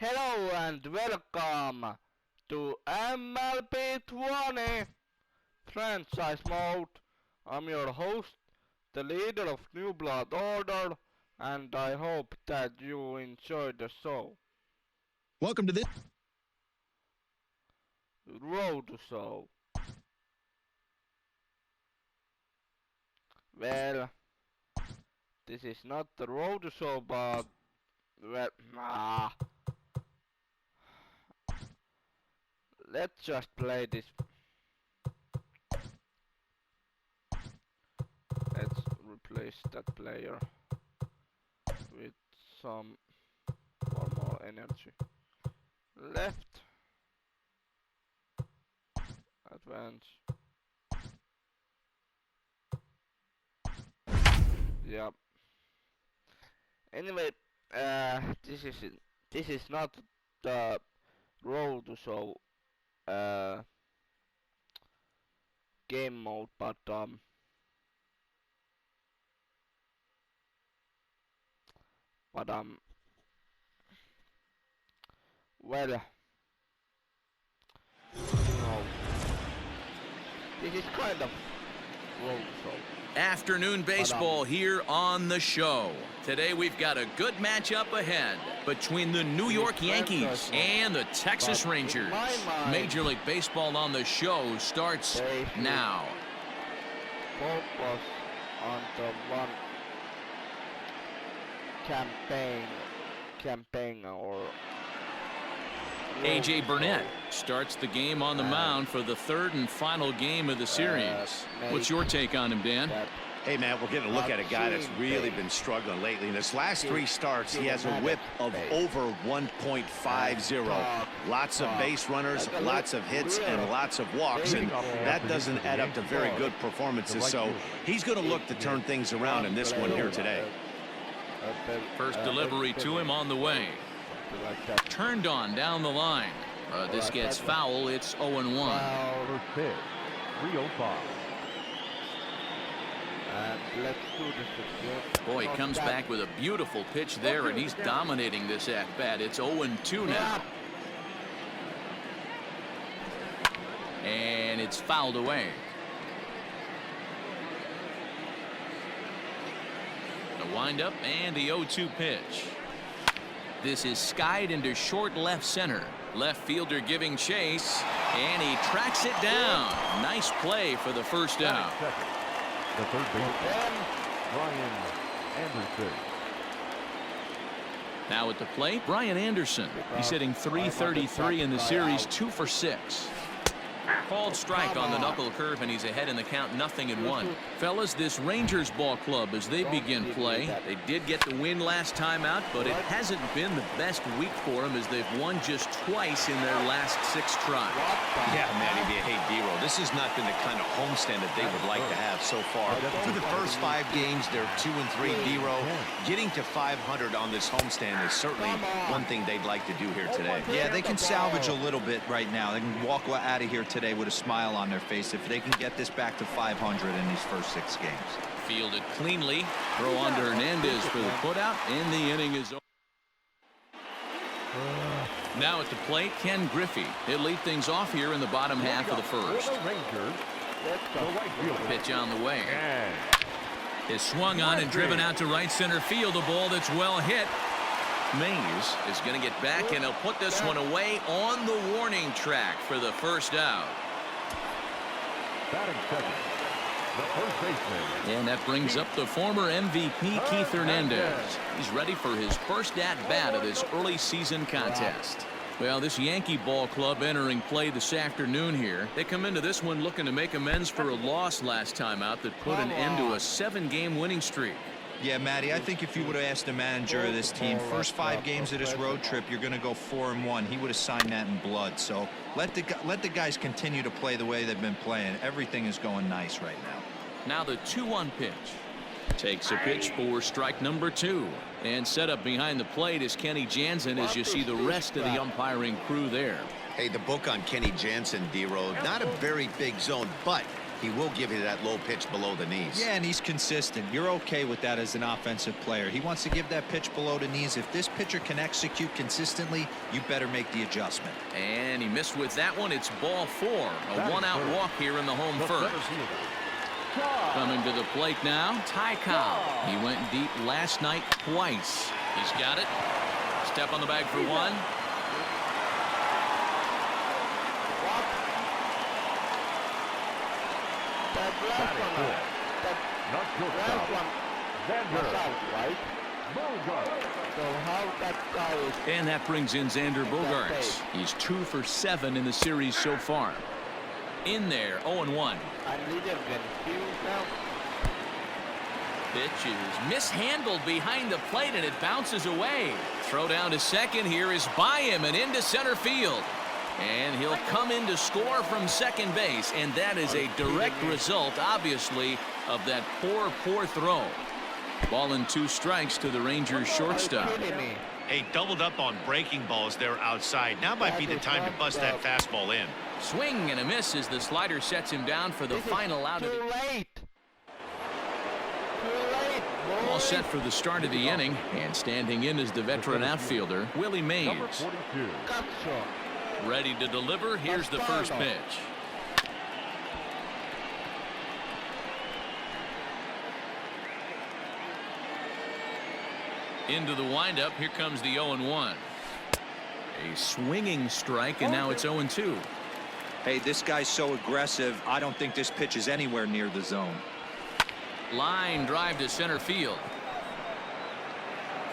Hello and welcome to MLB 20 Franchise Mode. I'm your host, the leader of New Blood Order, and I hope that you enjoy the show. Welcome to this Road Show. Well, this is not the Road Show, but well, let's just play this. Let's replace that player with some more energy. Left. Advance. Yep. Anyway, this is not the Road to Show game mode, but well, this is kind of Road Show. Afternoon baseball here on the show. Today we've got a good matchup ahead between the New York Yankees and the Texas Rangers. Major League Baseball on the show starts now. Focus on the one campaign or A.J. Burnett starts the game on the mound for the third and final game of the series. What's your take on him, Dan? Hey, man, we're getting a look at a guy that's really been struggling lately. In his last three starts, he has a whip of over 1.50. Lots of base runners, lots of hits, and lots of walks, and that doesn't add up to very good performances. So he's going to look to turn things around in this one here today. First delivery to him on the way. Turned on down the line. This gets foul. It's 0-1. Boy, he comes back with a beautiful pitch there, and he's dominating this at-bat. It's 0-2 now. And it's fouled away. The windup and the 0-2 pitch. This is skied into short left center. Left fielder giving chase, and he tracks it down. Nice play for the first out. The third baseman, Brian Anderson. Now at the plate, Brian Anderson. He's hitting .333 in the series, 2 for 6. Called strike on the knuckle curve, and he's ahead in the count, 0-1. Fellas, this Rangers ball club, as they begin play, they did get the win last time out, but it hasn't been the best week for them as they've won just twice in their last 6 tries. Yeah, Manny, hey, D-Roll, this has not been the kind of homestand that they would like to have so far. Through the first 5 games, they're 2-3, D-Roll. Getting to 500 on this homestand is certainly one thing they'd like to do here today. Yeah, they can salvage a little bit right now. They can walk out of here today with a smile on their face if they can get this back to 500 in these first 6 games. Fielded cleanly. Throw on to Hernandez for the putout, and the inning is over. Now at the plate, Ken Griffey. He'll lead things off here in the bottom half of the first. Pitch on the way. Is swung on and driven out to right center field. A ball that's well hit. Mays is going to get back, and he'll put this one away on the warning track for the first out. Batting second, the first baseman. And that brings up the former MVP, Keith Hernandez. He's ready for his first at-bat of this early season contest. Well, this Yankee ball club entering play this afternoon here. They come into this one looking to make amends for a loss last time out that put an end to a 7-game winning streak. Yeah, Matty, I think if you would have asked the manager of this team, first 5 games of this road trip, you're going to go 4-1. He would have signed that in blood. So let the guys continue to play the way they've been playing. Everything is going nice right now. Now the 2-1 pitch. Takes a pitch for strike number 2. And set up behind the plate is Kenny Jansen as you see the rest of the umpiring crew there. Hey, the book on Kenny Jansen, D-Roll, not a very big zone, but he will give you that low pitch below the knees. Yeah, and he's consistent. You're okay with that as an offensive player. He wants to give that pitch below the knees. If this pitcher can execute consistently, you better make the adjustment. And he missed with that one. It's ball 4. A one-out walk here in the home first. Coming to the plate now, Ty Cobb. He went deep last night twice. He's got it. Step on the bag for 1. And that brings in Xander Bogaerts. He's 2 for 7 in the series so far. In there, 0-1. Pitch is mishandled behind the plate, and it bounces away. Throw down to second here is by him and into center field. And he'll come in to score from second base, and that is a direct result, obviously, of that poor throw. Ball and 2 strikes to the Rangers shortstop. Hey, doubled up on breaking balls there outside. Now might be the time to bust that fastball in. Swing and a miss as the slider sets him down for the final out of the... All set for the start of the inning, and standing in is the veteran outfielder, Willie Mays. Ready to deliver. Here's the first pitch. Into the windup. Here comes the 0-1. A swinging strike, and now it's 0-2. Hey, this guy's so aggressive. I don't think this pitch is anywhere near the zone. Line drive to center field.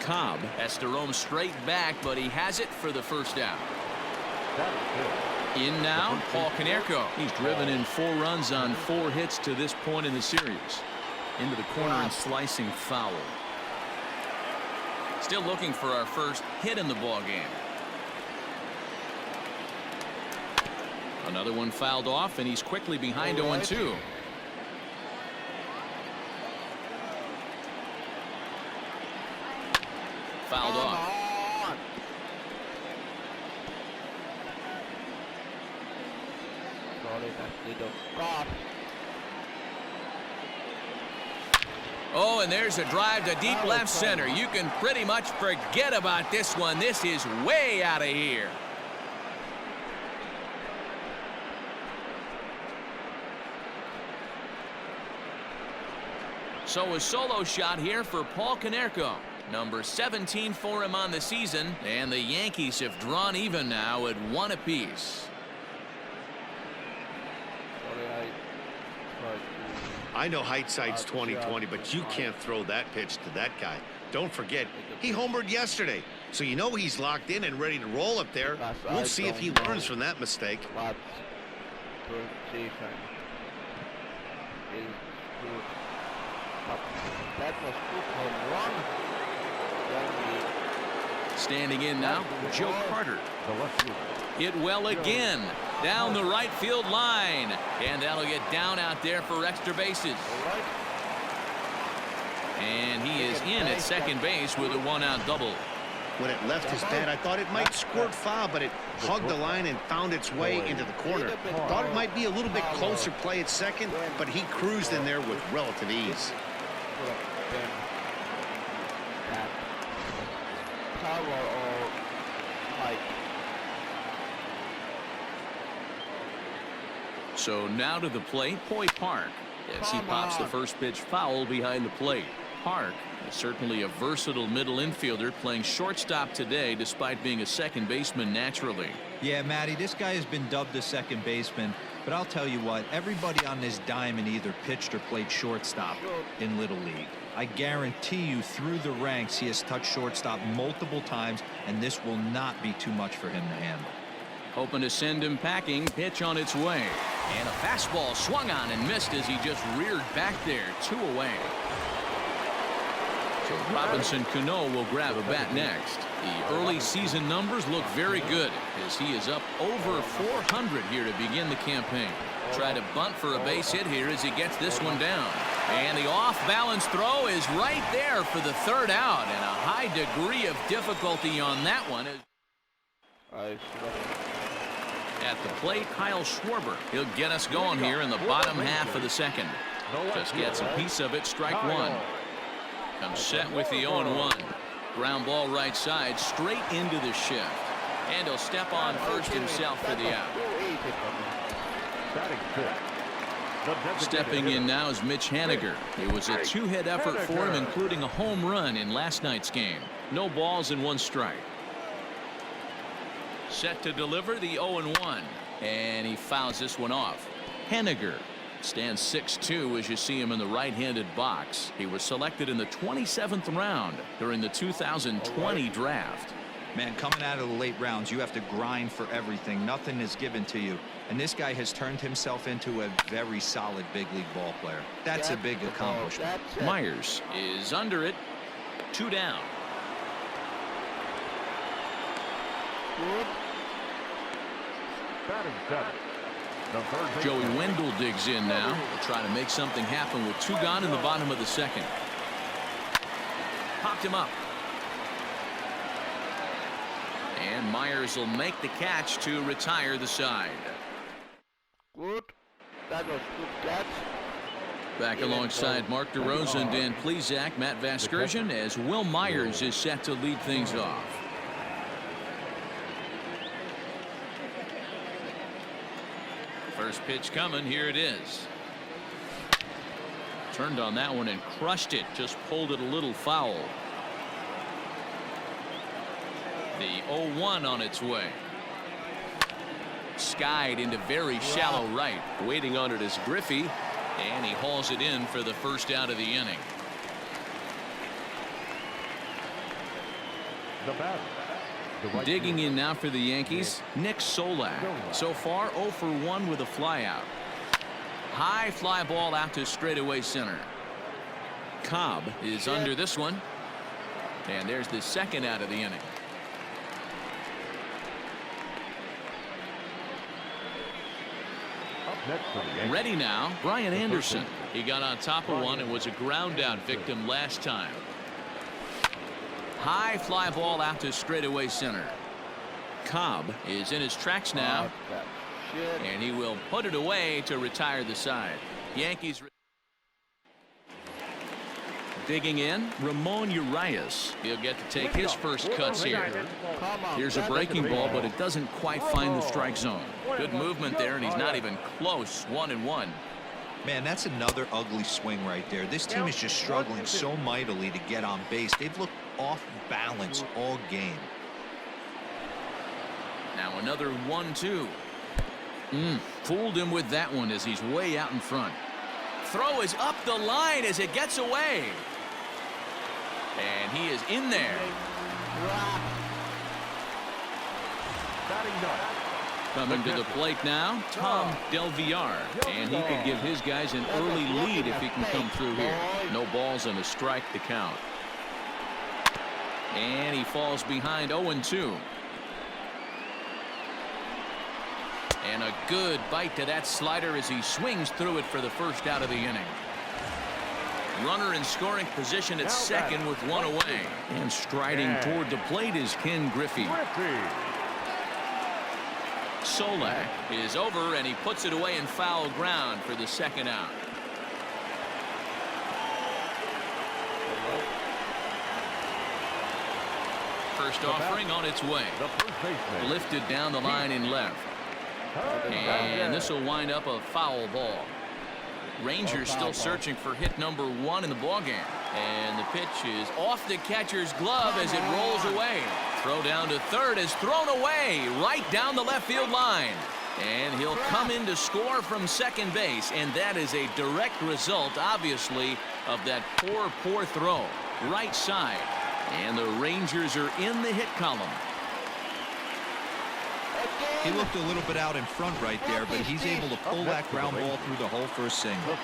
Cobb has to roam straight back, but he has it for the first out. In now, Paul Konerko. He's driven in 4 runs on 4 hits to this point in the series. Into the corner and slicing foul. Still looking for our first hit in the ball game. Another one fouled off, and he's quickly behind 0-2. Fouled off. Oh, and there's a drive to deep left center. You can pretty much forget about this one. This is way out of here. So a solo shot here for Paul Konerko. Number 17 for him on the season, and the Yankees have drawn even now at 1 apiece. I know hindsight's 20/20, but you can't throw that pitch to that guy. Don't forget, he homered yesterday, so you know he's locked in and ready to roll up there. We'll see if he learns from that mistake. Standing in now, Joe Carter. Hit well again down the right field line, and that'll get down out there for extra bases. And he is in at second base with a 1-out double. When it left his bat, I thought it might squirt foul, but it hugged the line and found its way into the corner. Thought it might be a little bit closer play at second, but he cruised in there with relative ease. So now to the plate, Hoy Park, as he pops the first pitch foul behind the plate. Park is certainly a versatile middle infielder, playing shortstop today despite being a second baseman naturally. Yeah, Matty, this guy has been dubbed a second baseman, but I'll tell you what, everybody on this diamond either pitched or played shortstop in Little League. I guarantee you through the ranks he has touched shortstop multiple times, and this will not be too much for him to handle. Hoping to send him packing. Pitch on its way. And a fastball swung on and missed as he just reared back there. 2 away. So Robinson Cano will grab a bat next. The early season numbers look very good as he is up over 400 here to begin the campaign. Try to bunt for a base hit here as he gets this one down. And the off-balance throw is right there for the 3rd out, and a high degree of difficulty on that one. At the plate, Kyle Schwarber. He'll get us going here in the bottom half of the second. Just gets a piece of it. Strike one. Comes set with the 0-1. Ground ball right side, straight into the shift. And he'll step on first himself for the out. Stepping in now is Mitch Haniger. It was a two-hit effort for him, including a home run in last night's game. No balls and one strike. Set to deliver the 0-1. And he fouls this one off. Haniger stands 6'2" as you see him in the right-handed box. He was selected in the 27th round during the 2020 draft. Man, coming out of the late rounds, you have to grind for everything. Nothing is given to you. And this guy has turned himself into a very solid big league ball player. That's a big accomplishment. Myers is under it. 2 down. Batting seventh. Joey Wendell digs in now. Will try to make something happen with 2 gone in the bottom of the second. Popped him up. And Myers will make the catch to retire the side. Good. That was good catch. Back alongside Mark DeRosa and Dan Plesac, Matt Vasgersian, as Will Myers is set to lead things off. First pitch coming. Here it is. Turned on that one and crushed it. Just pulled it a little foul. The 0-1 on its way. Skied into very shallow right. Waiting on it is Griffey. And he hauls it in for the first out of the inning. Digging in now for the Yankees, Nick Solak. So far 0 for 1 with a flyout. High fly ball out to straightaway center. Cobb is under this one. And there's the second out of the inning. Ready now, Brian Anderson. He got on top of one and was a ground out victim last time. High fly ball out to straightaway center. Cobb is in his tracks now. And he will put it away to retire the side. Yankees digging in, Ramon Urias. He'll get to take his first cuts here. Here's a breaking ball, but it doesn't quite find the strike zone. Good movement there, and he's not even close. 1-1. Man, that's another ugly swing right there. This team is just struggling so mightily to get on base. They've looked off balance all game. Now another 1-2. Fooled him with that one as he's way out in front. Throw is up the line as it gets away. And he is in there. Coming to the plate now, Tom Del Villar. And he could give his guys an early lead if he can come through here. No balls and a strike to count. And he falls behind 0-2. And a good bite to that slider as he swings through it for the first out of the inning. Runner in scoring position at second with one away. And striding toward the plate is Ken Griffey. Solak is over, and he puts it away in foul ground for the second out. First offering on its way. Lifted down the line in left. And this will wind up a foul ball. Rangers still searching for hit number 1 in the ballgame. And the pitch is off the catcher's glove as it rolls away. Throw down to third is thrown away right down the left field line. And he'll come in to score from second base. And that is a direct result, obviously, of that poor throw. Right side. And the Rangers are in the hit column. He looked a little bit out in front right there, but he's able to pull that ground ball through the hole for a single.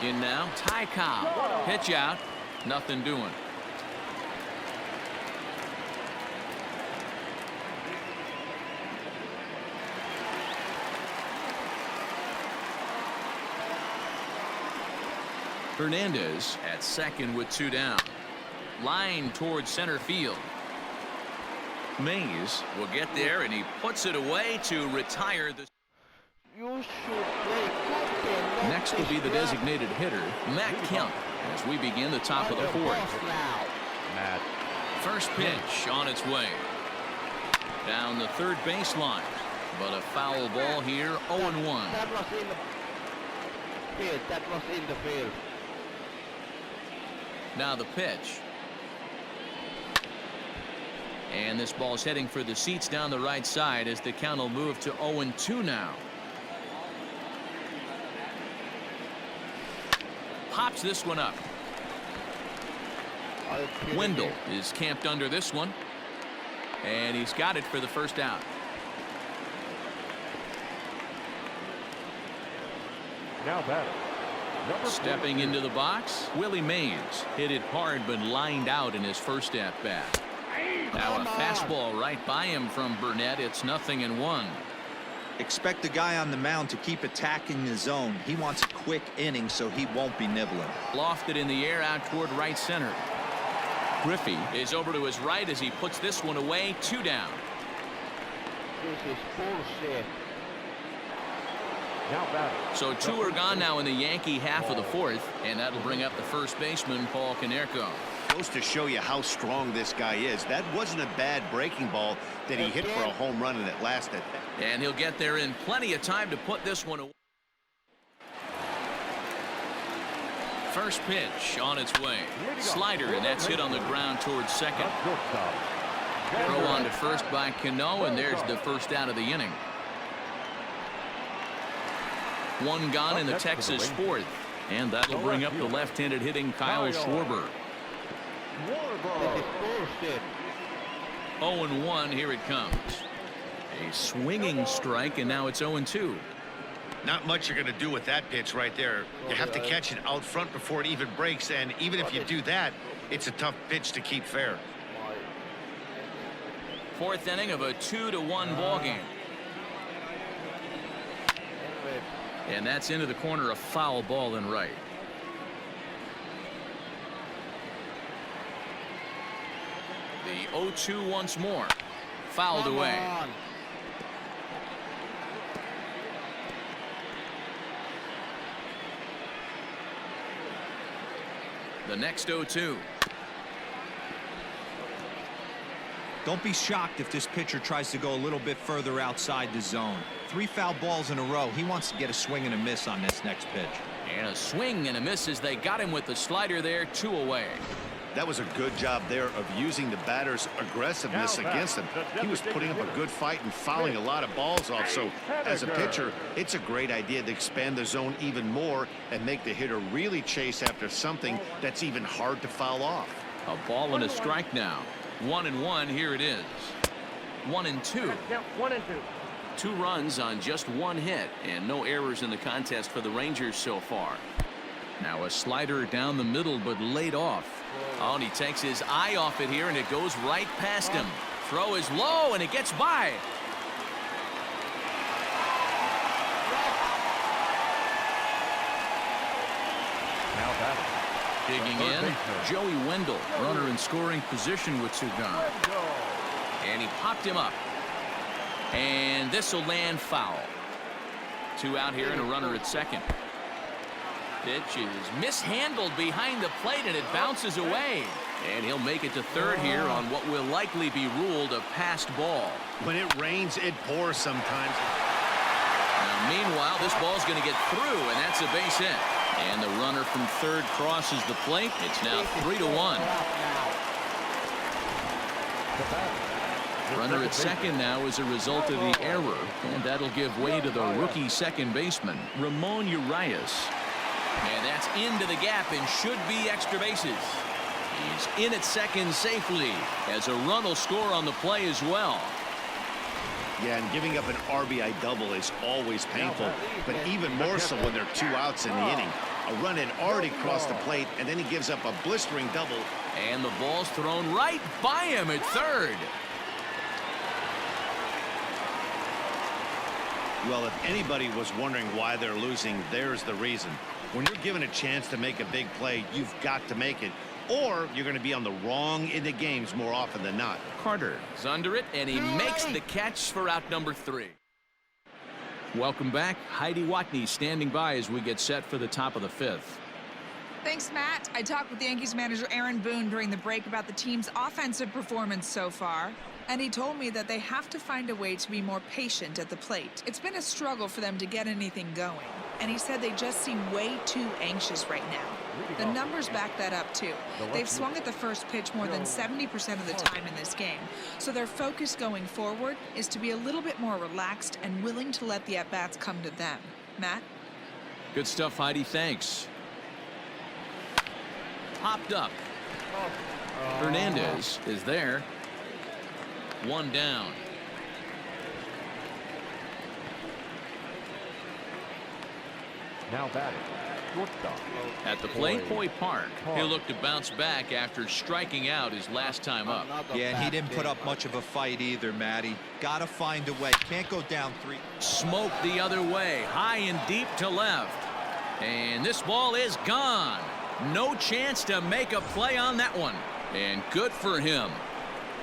In now, Ty Cobb. Pitch out. Nothing doing. Hernandez at second with 2 down. Line towards center field. Mays will get there, and he puts it away to retire the. You should play captain. Next will be the designated hitter, Matt Kemp, as we begin the top of the fourth. Matt. First pitch on its way. Down the third baseline. But a foul ball here, 0-1. That was in the field. That was in the field. Now the pitch. And this ball's heading for the seats down the right side as the count will move to 0-2 now. Pops this one up. Wendell is camped under this one. And he's got it for the first out. Now batter. Stepping into the box, Willie Mays hit it hard but lined out in his first at bat. Now a fastball right by him from Burnett. It's 0-1. Expect the guy on the mound to keep attacking the zone. He wants a quick inning so he won't be nibbling. Lofted in the air out toward right center. Griffey is over to his right as he puts this one away. 2 down. This is bullshit. Now batter. So 2 are gone now in the Yankee half of the fourth, and that'll bring up the first baseman, Paul Konerko. Goes to show you how strong this guy is. That wasn't a bad breaking ball that he hit for a home run, and it lasted. And he'll get there in plenty of time to put this one away. First pitch on its way. Slider, and that's hit on the ground towards second. Throw on to first by Cano, and there's the first out of the inning. 1 gone in the Texas fourth, and that'll bring up the left-handed hitting Kyle Schwarber. 0-1, here it comes. A swinging strike, and now it's 0-2. Not much you're going to do with that pitch right there. You have to catch it out front before it even breaks, and even if you do that, it's a tough pitch to keep fair. Fourth inning of a 2-1 ball game. And that's into the corner, a foul ball and right. The 0-2 once more. Fouled away. The next 0-2. Don't be shocked if this pitcher tries to go a little bit further outside the zone. 3 foul balls in a row. He wants to get a swing and a miss on this next pitch. And a swing and a miss as they got him with the slider there. 2 away. That was a good job there of using the batter's aggressiveness against him. He was putting up a good fight and fouling a lot of balls off. So as a pitcher, it's a great idea to expand the zone even more and make the hitter really chase after something that's even hard to foul off. A ball and a strike now. 1-1, here it is. 1-2. 2 runs on just 1 hit, and no errors in the contest for the Rangers so far. Now a slider down the middle, but laid off. Oh, and he takes his eye off it here, and it goes right past him. Throw is low, and it gets by. Now batter. Digging in, Joey Wendell, runner in scoring position with 2 gone. And he popped him up. And this will land foul. 2 out here and a runner at second. Pitch is mishandled behind the plate, and it bounces away. And he'll make it to third here on what will likely be ruled a passed ball. When it rains, it pours sometimes. Now, meanwhile, this ball's going to get through, and that's a base hit. And the runner from third crosses the plate. It's now 3-1. Runner at second now as a result of the error, and that'll give way to the rookie second baseman, Ramon Urias. And that's into the gap and should be extra bases. He's in at second safely as a run will score on the play as well. Yeah, and giving up an RBI double is always painful, but even more so when there are 2 outs in the inning. A run had already crossed the plate, and then he gives up a blistering double. And the ball's thrown right by him at third. Well, if anybody was wondering why they're losing, there's the reason. When you're given a chance to make a big play, you've got to make it. or you're going to be on the wrong end of games more often than not. Carter is under it, and he makes the catch for out number 3. Welcome back. Heidi Watney standing by as we get set for the top of the 5th. Thanks, Matt. I talked with Yankees manager Aaron Boone during the break about the team's offensive performance so far, and he told me that they have to find a way to be more patient at the plate. It's been a struggle for them to get anything going, and he said they just seem way too anxious right now. The numbers back that up, too. They've swung at the first pitch more than 70% of the time in this game, so their focus going forward is to be a little bit more relaxed and willing to let the at-bats come to them. Matt? Good stuff, Heidi. Thanks. Popped up. Hernandez is there. 1 down. Now batting. Shortstop. At the plate, Hoy Park. He'll look to bounce back after striking out his last time up. Yeah, he didn't put up much of a fight either, Matty. Got to find a way. Can't go down 3. Smoke the other way, high and deep to left. And this ball is gone. No chance to make a play on that one. And good for him.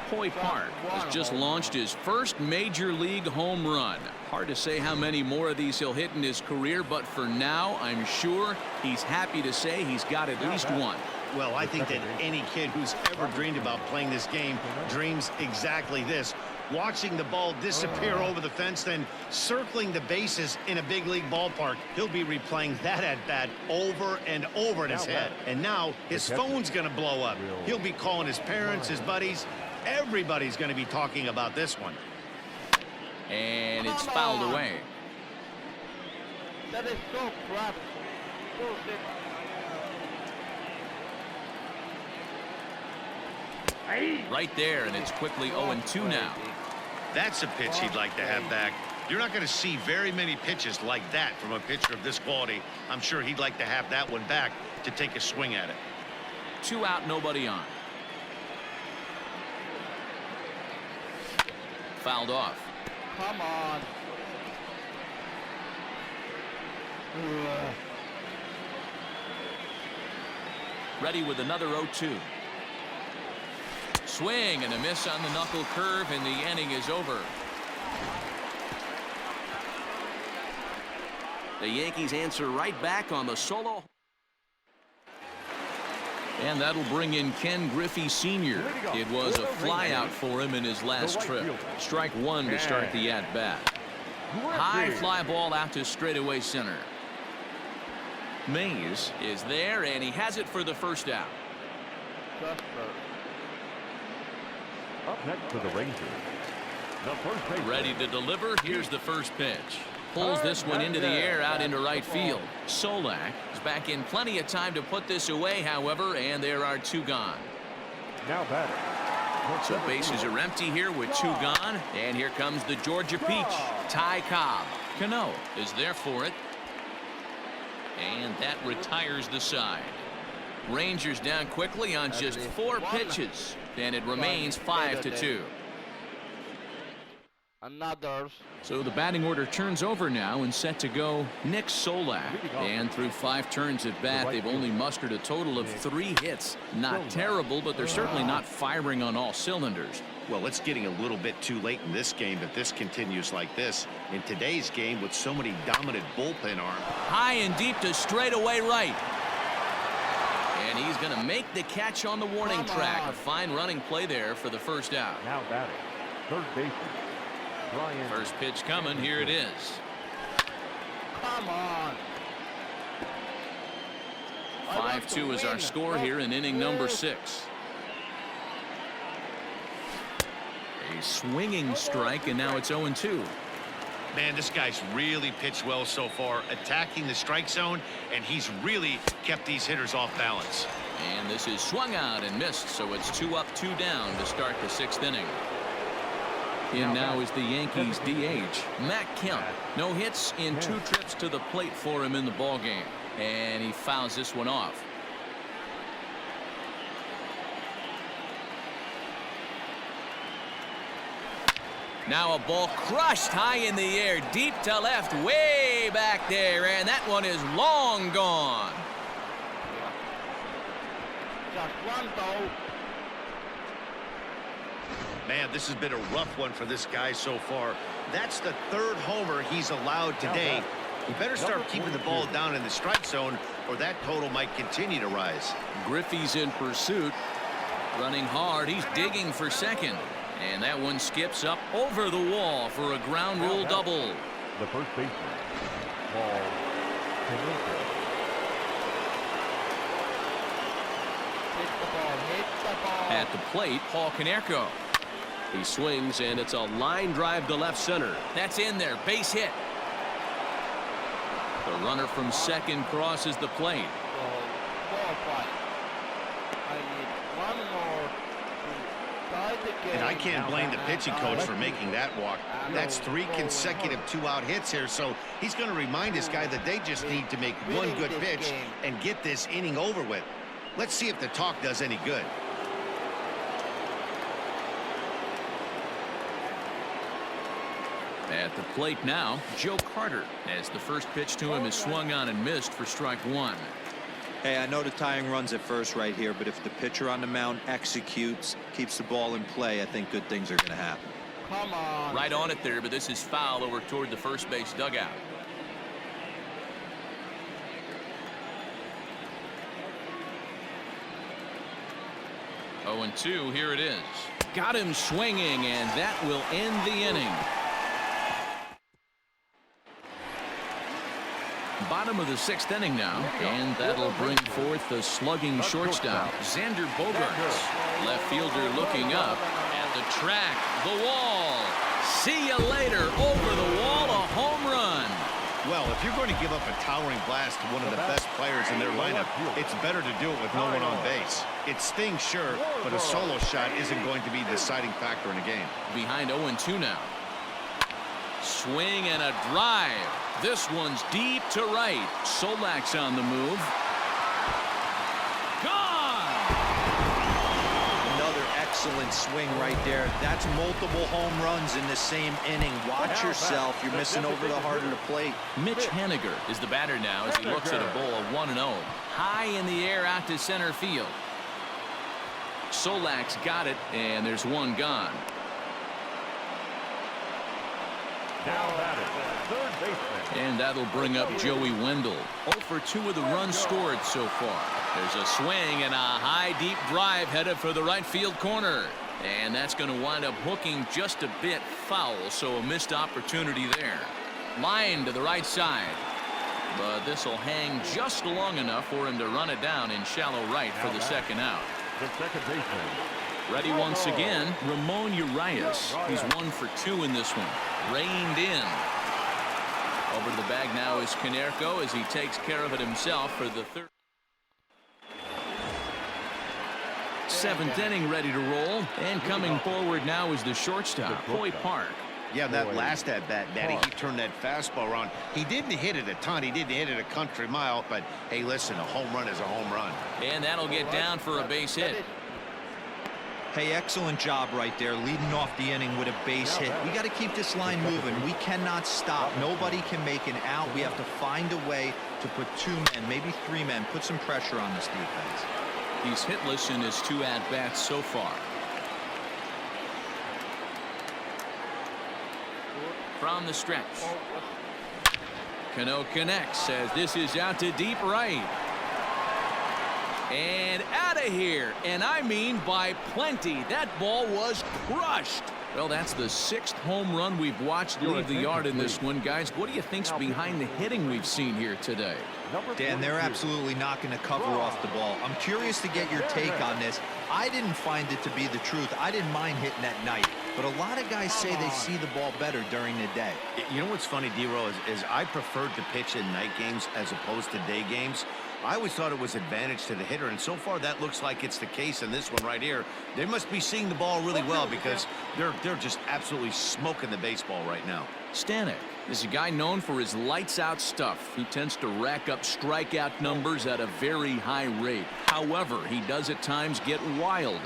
Hoy Park has just launched his first major league home run. Hard to say how many more of these he'll hit in his career, but for now, I'm sure he's happy to say he's got at least one. Well, I think that any kid who's ever dreamed about playing this game dreams exactly this. Watching the ball disappear over the fence, then circling the bases in a big league ballpark. He'll be replaying that at-bat over and over in his head. And now his phone's going to blow up. He'll be calling his parents, his buddies. Everybody's going to be talking about this one. And it's fouled away. That is so crap. Right there, and it's quickly 0-2 now. That's a pitch he'd like to have back. You're not going to see very many pitches like that from a pitcher of this quality. I'm sure he'd like to have that one back to take a swing at it. 2 out, nobody on. Fouled off. Come on. Ready with another 0-2. Swing and a miss on the knuckle curve, and the inning is over. The Yankees answer right back on the solo. And that'll bring in Ken Griffey Sr. It was a flyout for him in his last trip. Strike 1 to start the at-bat. High fly ball out to straightaway center. Mays is there, and he has it for the first out. Up next to the Rangers. The first base. Ready to deliver. Here's the first pitch. Pulls this one into the air out into right field. Solak is back in plenty of time to put this away, however, and there are 2 gone. Now batting. So bases are empty here with 2 gone, and here comes the Georgia Peach, Ty Cobb. Cano is there for it, and that retires the side. Rangers down quickly on just 4 pitches, and it remains 5-2. Another. So the batting order turns over now and set to go Nick Solak. And through 5 turns at bat, they've only mustered a total of 3 hits. Not terrible, but they're certainly not firing on all cylinders. Well, it's getting a little bit too late in this game if this continues like this. In today's game with so many dominant bullpen arms. High and deep to straightaway right. And he's going to make the catch on the warning track. A fine running play there for the first out. Now batting. Third baseman. First pitch coming. Here it is. Come on. 5-2 is our score here in inning number 6. A swinging strike, and now it's 0-2. Man, this guy's really pitched well so far, attacking the strike zone, and he's really kept these hitters off balance. And this is swung out and missed, so it's 2 up, 2 down to start the 6th inning. In now is the Yankees DH, Matt Kemp. No hits in 2 trips to the plate for him in the ballgame, and he fouls this one off. Now a ball crushed high in the air, deep to left, way back there, and that one is long gone. just one though. Man, this has been a rough one for this guy so far. That's the third homer he's allowed today. He better start keeping the ball down in the strike zone, or that total might continue to rise. Griffey's in pursuit. Running hard. He's digging for second. And that one skips up over the wall for a ground rule double. The first baseman, Paul Konerko. Hit the ball, hit the ball. At the plate, Paul Konerko. He swings, and it's a line drive to left center. That's in there. Base hit. The runner from second crosses the plate. Ball fight. I need one more to tie the game. And I can't blame the pitching coach for making that walk. That's 3 consecutive 2-out hits here, so he's going to remind this guy that they just need to make one good pitch and get this inning over with. Let's see if the talk does any good. At the plate now, Joe Carter, as the first pitch to him is swung on and missed for strike one. Hey, I know the tying runs at first right here, but if the pitcher on the mound executes, keeps the ball in play, I think good things are going to happen. Come on. Right on it there, but this is foul over toward the first base dugout. Oh, and 2, here it is. Got him swinging, and that will end the inning. Bottom of the 6th inning now, and that'll bring forth the slugging shortstop, Xander Bogaerts. Left fielder looking up at the track, the wall. See you later, over the wall, a home run. Well, if you're going to give up a towering blast to one of the best players in their lineup, it's better to do it with no one on base. It stings, sure, but a solo shot isn't going to be the deciding factor in a game. Behind 0-2 now. Swing and a drive. This one's deep to right. Solak's on the move. Gone! Another excellent swing right there. That's multiple home runs in the same inning. Watch yourself. You're missing over the heart of the plate. Mitch Haniger is the batter now as he looks at a ball of 1-0. High in the air out to center field. Solak's got it, and there's one gone. Now batting, third baseman. And that'll bring up Joey Wendell. 0 for 2 of the runs scored so far. There's a swing and a high deep drive headed for the right field corner. And that's going to wind up hooking just a bit foul, so a missed opportunity there. Line to the right side. But this will hang just long enough for him to run it down in shallow right for the second out. The second baseman. Ready once again, Ramon Urias. He's 1 for 2 in this one. Reined in. Over to the bag now is Konerko as he takes care of it himself for the third. 7th inning ready to roll. And coming forward now is the shortstop, Coy Park. Yeah, that last at-bat, Daddy, he turned that fastball around. He didn't hit it a ton. He didn't hit it a country mile. But, hey, listen, a home run is a home run. And that'll get down for a base hit. Hey, excellent job right there, leading off the inning with a base hit. We got to keep this line moving. We cannot stop. Nobody can make an out. We have to find a way to put 2 men, maybe 3 men, put some pressure on this defense. He's hitless in his 2 at-bats so far. From the stretch. Cano connects as this is out to deep right. And out of here, and I mean by plenty. That ball was crushed. Well, that's the 6th home run we've watched leave the yard in this one, guys. What do you think's behind the hitting we've seen here today? Dan, they're absolutely not going to cover off the ball. I'm curious to get your take on this. I didn't find it to be the truth. I didn't mind hitting at night, but a lot of guys say they see the ball better during the day. You know what's funny, D-Row, is I preferred to pitch in night games as opposed to day games. I always thought it was advantage to the hitter, and so far that looks like it's the case in this one right here. They must be seeing the ball really well because they're just absolutely smoking the baseball right now. Stanek is a guy known for his lights-out stuff. He tends to rack up strikeout numbers at a very high rate. However, he does at times get wild.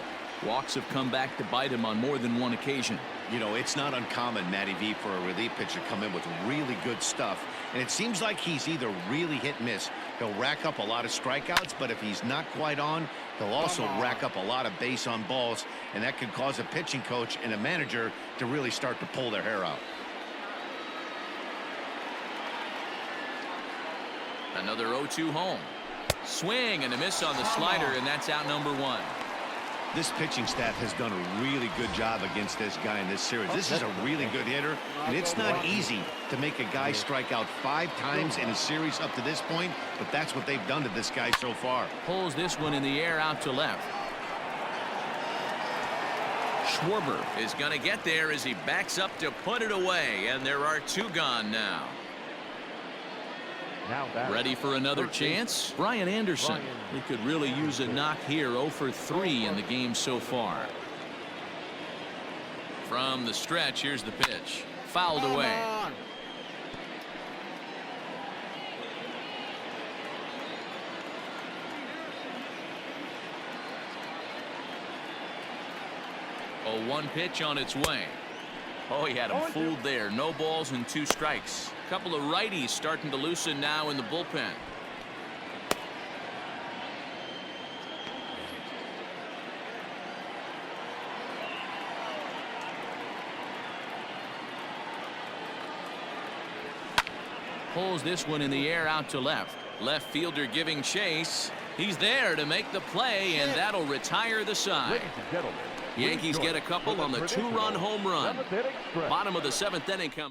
Walks have come back to bite him on more than one occasion. You know, it's not uncommon, Matty V, for a relief pitcher to come in with really good stuff. And it seems like he's either really hit and miss. He'll rack up a lot of strikeouts, but if he's not quite on, he'll also rack up a lot of base on balls, and that could cause a pitching coach and a manager to really start to pull their hair out. Another 0-2 home. Swing and a miss on the slider, and that's out number 1. This pitching staff has done a really good job against this guy in this series. This is a really good hitter, and it's not easy to make a guy strike out 5 times in a series up to this point, but that's what they've done to this guy so far. Pulls this one in the air out to left. Schwarber is going to get there as he backs up to put it away, and there are 2 gone now. Ready for another chance? Brian Anderson. He could really use a knock here. 0 for 3 in the game so far. From the stretch, here's the pitch. Fouled away. A 1 pitch on its way. Oh, he had him fooled there. No balls and 2 strikes. A couple of righties starting to loosen now in the bullpen. Pulls this one in the air out to left. Left fielder giving chase. He's there to make the play, and that'll retire the side. Yankees get a couple on the 2-run home run. Bottom of the 7th inning come.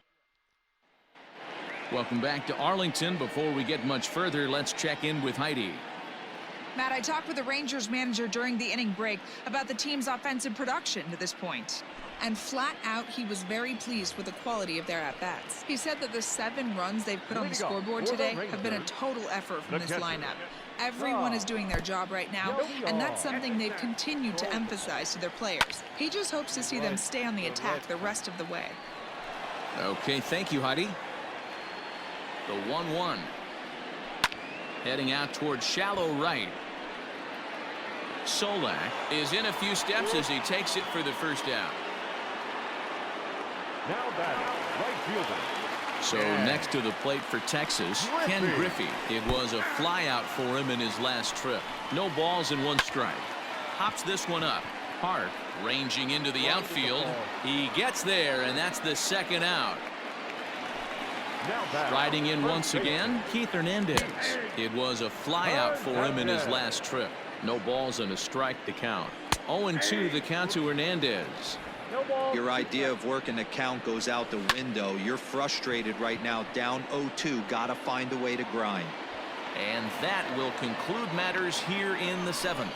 Welcome back to Arlington. Before we get much further, let's check in with Heidi. Matt, I talked with the Rangers manager during the inning break about the team's offensive production to this point. And flat out, he was very pleased with the quality of their at-bats. He said that the 7 runs they've put on the scoreboard today have been a total effort from this lineup. Everyone is doing their job right now, and that's something they've continued to emphasize to their players. He just hopes to see them stay on the attack the rest of the way. Okay, thank you, Heidi. The 1-1. Heading out towards shallow right. Solak is in a few steps as he takes it for the first out. Now batting, right fielder. So next to the plate for Texas, Ken Griffey. It was a flyout for him in his last trip. No balls and 1 strike. Hops this one up. Hart ranging into the outfield. He gets there, and that's the 2nd out. Riding in once again, Keith Hernandez. It was a flyout for him in his last trip. No balls and a strike to count. 0-2 the count to Hernandez. Your idea of working the count goes out the window. You're frustrated right now, down 0-2. Gotta find a way to grind. And that will conclude matters here in the 7th.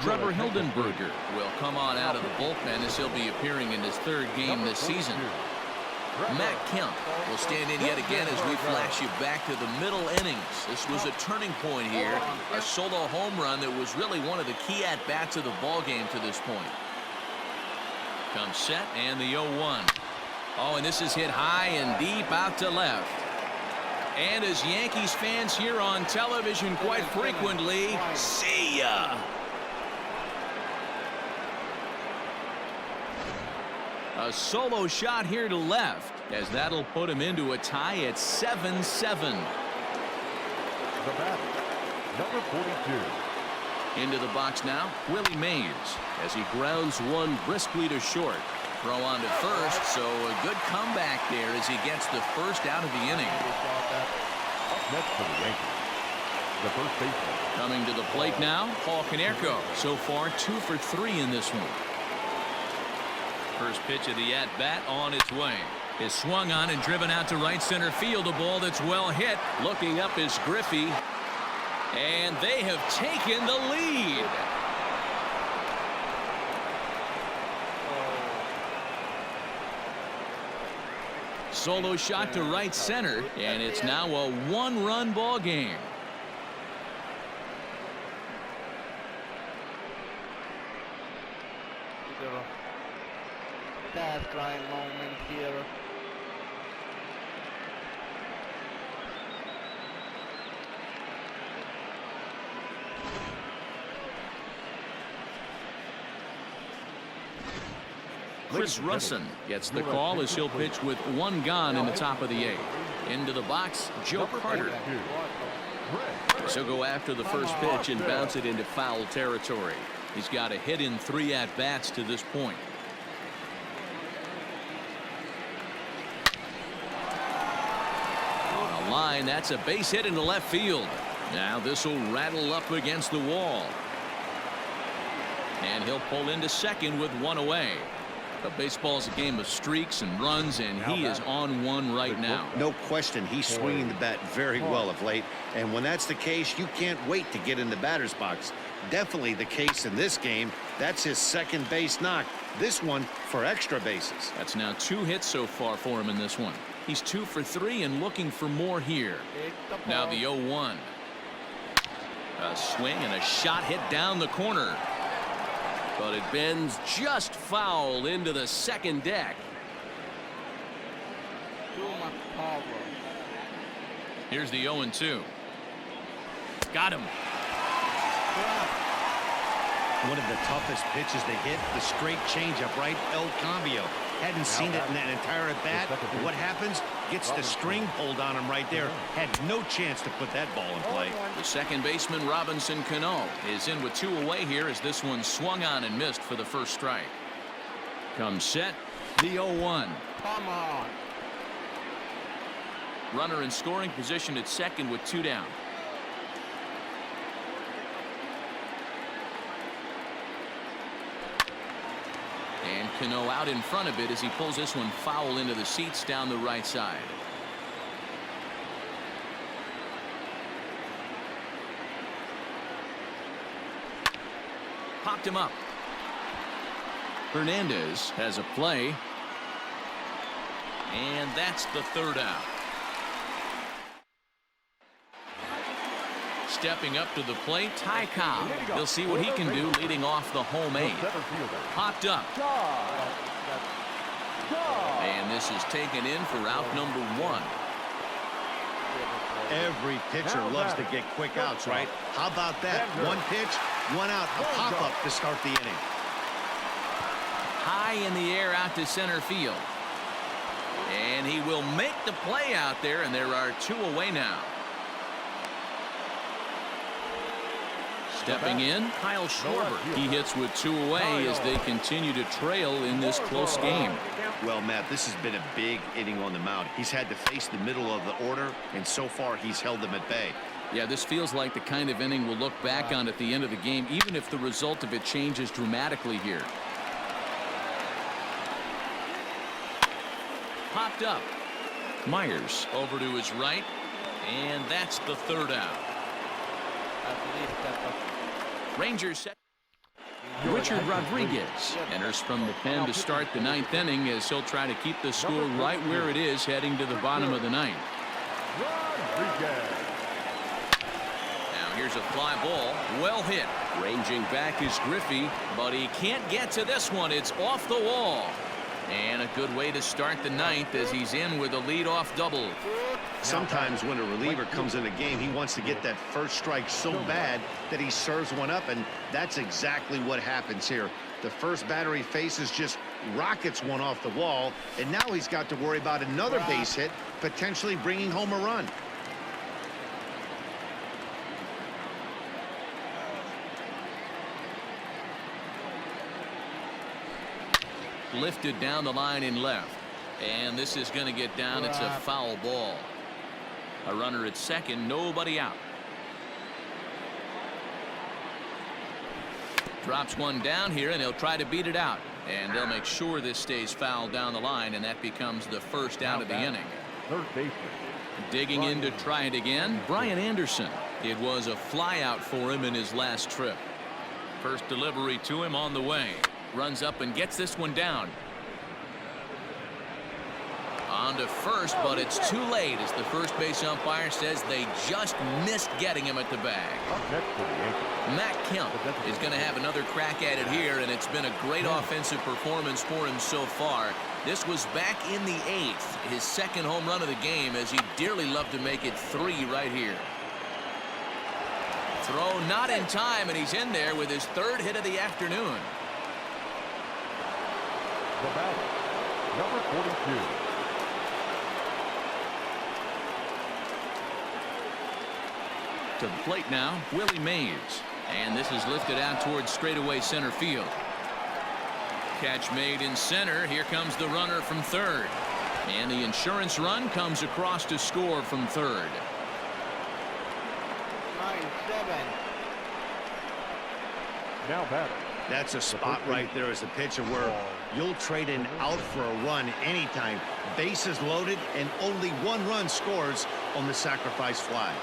Trevor Hildenberger will come on out of the bullpen as he'll be appearing in his 3rd game this season. Matt Kemp will stand in yet again as we flash you back to the middle innings. This was a turning point here. A solo home run that was really one of the key at-bats of the ball game to this point. Comes set and the 0-1. Oh, and this is hit high and deep out to left. And as Yankees fans hear on television quite frequently, see ya. A solo shot here to left, as that'll put him into a tie at 7-7. The batter, number 42. Into the box now, Willie Mays, as he grounds one briskly to short. Throw on to first, so a good comeback there as he gets the 1st out of the inning. Up next for the Yankees, the first baseman. Coming to the plate now, Paul Konerko. So far, 2 for 3 in this one. First pitch of the at-bat on its way. Is swung on and driven out to right center field. A ball that's well hit. Looking up is Griffey. And they have taken the lead. Solo shot to right center, and it's now a 1-run ball game. That crying moment here. Chris Russin gets the call as he'll pitch with 1 gone in the top of the 8th. Into the box, Joe Carter. So go after the first pitch and bounce it into foul territory. He's got a hit in 3 at-bats to this point. On a line, that's a base hit into left field. Now this will rattle up against the wall. And he'll pull into second with 1 away. But baseball's a game of streaks and runs, and he is on one right now. No question, he's swinging the bat very well of late. And when that's the case, you can't wait to get in the batter's box. Definitely the case in this game. That's his second base knock. This one for extra bases. That's now 2 hits so far for him in this one. He's 2 for 3 and looking for more here. Now the 0-1. A swing and a shot hit down the corner. But it bends just foul into the second deck. Here's the 0-2. Got him. One of the toughest pitches to hit, the straight changeup, right? El Cambio. Hadn't seen it in that entire at bat. What happens? Gets the string pulled on him right there. Had no chance to put that ball in play. The second baseman, Robinson Cano, is in with 2 away here as this one swung on and missed for the first strike. Comes set, the 0-1. Come on. Runner in scoring position at second with 2 down. And Cano out in front of it as he pulls this one foul into the seats down the right side. Popped him up. Hernandez has a play. And that's the 3rd out. Stepping up to the plate, Ty Cobb. He'll see what he can do leading off the home 8. Popped up. And this is taken in for out number 1. Every pitcher loves to get quick outs, right? How about that? 1 pitch, 1 out, a pop-up to start the inning. High in the air out to center field. And he will make the play out there, and there are 2 away now. Stepping in, Kyle Schwarber. He hits with 2 away as they continue to trail in this close game. Well, Matt, this has been a big inning on the mound. He's had to face the middle of the order, and so far he's held them at bay. Yeah, this feels like the kind of inning we'll look back on at the end of the game, even if the result of it changes dramatically here. Popped up. Myers over to his right, and that's the 3rd out. Rangers set. Richard Rodriguez enters from the pen to start the 9th inning as he'll try to keep the score right where it is heading to the bottom of the 9th. Now here's a fly ball, well hit. Ranging back is Griffey, but he can't get to this one. It's off the wall. And a good way to start the 9th as he's in with a leadoff double. Sometimes when a reliever comes in a game, he wants to get that first strike so bad that he serves one up, and that's exactly what happens here. The first batter he faces just rockets one off the wall, and now he's got to worry about another base hit, potentially bringing home a run. Lifted down the line in left, and this is going to get down. It's a foul ball. A runner at second, nobody out. Drops one down here, and he'll try to beat it out, and they'll make sure this stays foul down the line, and that becomes the 1st out of the inning. Digging in to try it again, Brian Anderson. It was a fly out for him in his last trip. First delivery to him on the way. Runs up and gets this one down. On to first, but it's too late as the first base umpire says they just missed getting him at the bag. Matt Kemp is going to have another crack at it here, and it's been a great offensive performance for him so far. This was back in the 8th, his 2nd home run of the game, as he'd dearly love to make it 3 right here. Throw not in time, and he's in there with his 3rd hit of the afternoon. The batter, number 42. To the plate now, Willie Mays. And this is lifted out towards straightaway center field. Catch made in center. Here comes the runner from third. And the insurance run comes across to score from third. 9-7. Now batting. That's a spot right there as a pitcher where you'll trade an out for a run anytime. Bases loaded and only one run scores on the sacrifice fly.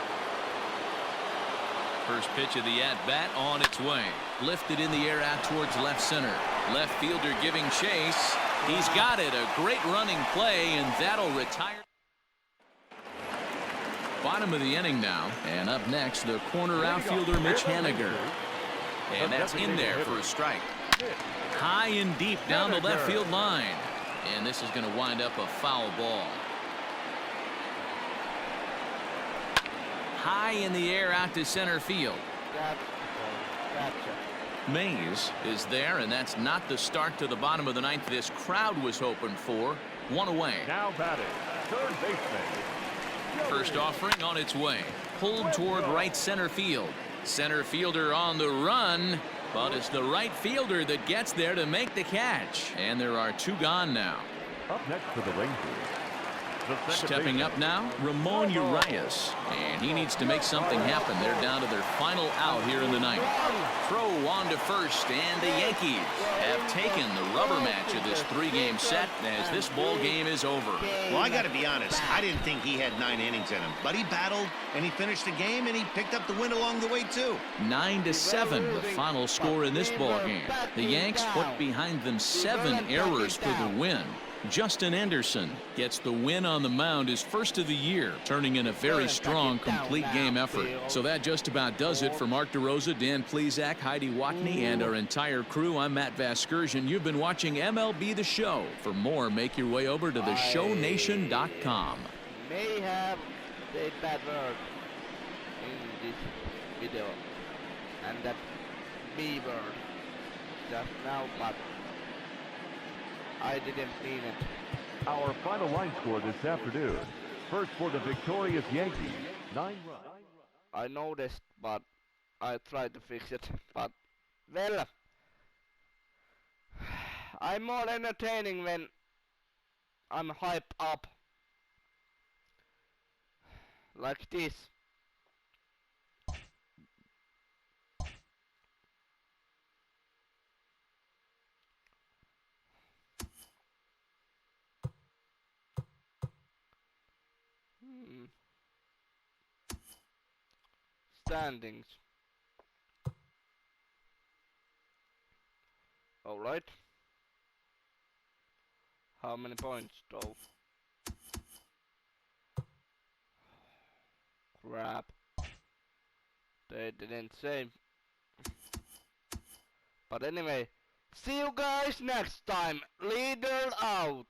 First pitch of the at-bat on its way. Lifted in the air out towards left center. Left fielder giving chase. He's got it. A great running play, and that'll retire. Bottom of the inning now. And up next, the corner outfielder Mitch Haniger. And that's in there for a strike. High and deep down the left field line. And this is going to wind up a foul ball. High in the air out to center field. Gotcha. Mays is there, and that's not the start to the bottom of the ninth this crowd was hoping for. One away. Now batting, third baseman. First offering on its way. Pulled toward right center field. Center fielder on the run, but it's the right fielder that gets there to make the catch. And there are two gone now. Up next for the Rangers. Stepping up now, Ramon Urias. And he needs to make something happen. They're down to their final out here in the ninth. Throw on to first, and the Yankees have taken the rubber match of this three-game set as this ball game is over. Well, I got to be honest. I didn't think he had 9 innings in him, but he battled and he finished the game and he picked up the win along the way too. 9-7, the final score in this ball game. The Yanks put behind them 7 errors for the win. Justin Anderson gets the win on the mound, his first of the year, turning in a very strong complete game effort. So that just about does it for Mark DeRosa, Dan Plesac, Heidi Watney, and our entire crew. I'm Matt Vasgersian. You've been watching MLB The Show. For more, make your way over to theshownation.com. May have said bad word in this video, and that B word just now, but I didn't mean it. Our final line score this afternoon. First for the victorious Yankees, 9 runs. I noticed, but I tried to fix it. But, well, I'm more entertaining when I'm hyped up. Like this. Standings. All right. How many points though? Crap. They didn't say. But anyway, see you guys next time. Leader out.